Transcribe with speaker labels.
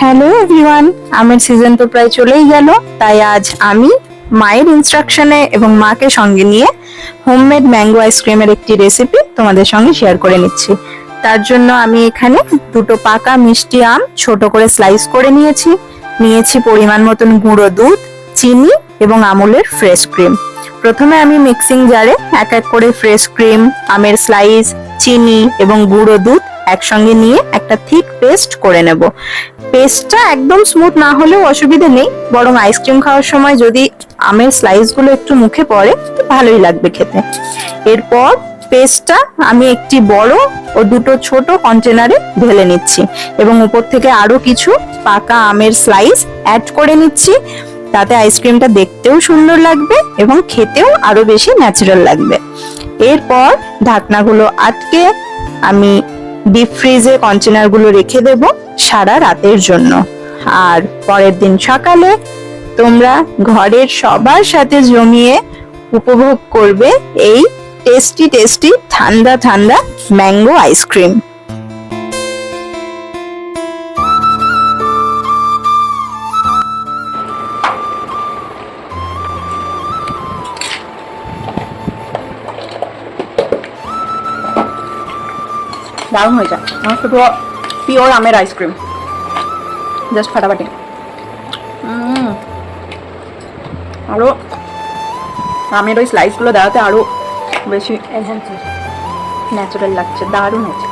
Speaker 1: Hello everyone, আমের season তো প্রায় চলেই গেল, তাই আজ আমি মায়ের ইনস্ট্রাকশনে এবং মাকে সঙ্গে নিয়ে হোমমেড ম্যাঙ্গো আইসক্রিমের একটি রেসিপি তোমাদের সঙ্গে শেয়ার করে নিচ্ছি। তার জন্য আমি এখানে দুটো পাকা মিষ্টি আম ছোট করে স্লাইস করে নিয়েছি পরিমাণ মতন গুঁড়ো দুধ, চিনি এবং আমুলের ফ্রেশ ক্রিম। প্রথমে আমি মিক্সিং জারে এক এক করে ফ্রেশ ক্রিম, আমের স্লাইস, চিনি এবং গুঁড়ো দুধ একসঙ্গে নিয়ে একটা থিক পেস্ট করে নেব। পেস্টটা একদম স্মুথ না হলেও অসুবিধা নেই, বরং আইসক্রিম খাওয়ার সময় যদি আমের স্লাইস গুলো একটু মুখে পড়ে তো ভালোই লাগবে খেতে। এরপর পেস্টটা আমি একটি বড় ও দুটো ছোট কন্টেনারে ঢেলে নিচ্ছি এবং উপর থেকে আরো কিছু পাকা আমের স্লাইস অ্যাড করে নিচ্ছি। তাতে আইসক্রিমটা দেখতেও সুন্দর লাগবে এবং খেতেও আরো বেশি ন্যাচারাল লাগবে। এরপর ঢাকনাগুলো আটকে আমি ডিপ ফ্রিজে কন্টেনারগুলো রেখে দেব সারা রাতের জন্য। আর পরের দিন সকালে তোমরা ঘরের সবার সাথে জমিয়ে উপভোগ করবে এই টেস্টি টেস্টি ঠান্ডা ঠান্ডা ম্যাঙ্গো আইসক্রিম। দারুণ হয়েছে, আমার শুধু পিওর আমের আইসক্রিম, জাস্ট ফাটাফাটি। আরো আমের ওই স্লাইসগুলো দেওয়াতে আরো বেশি ন্যাচারাল লাগছে, দারুণ হয়েছে।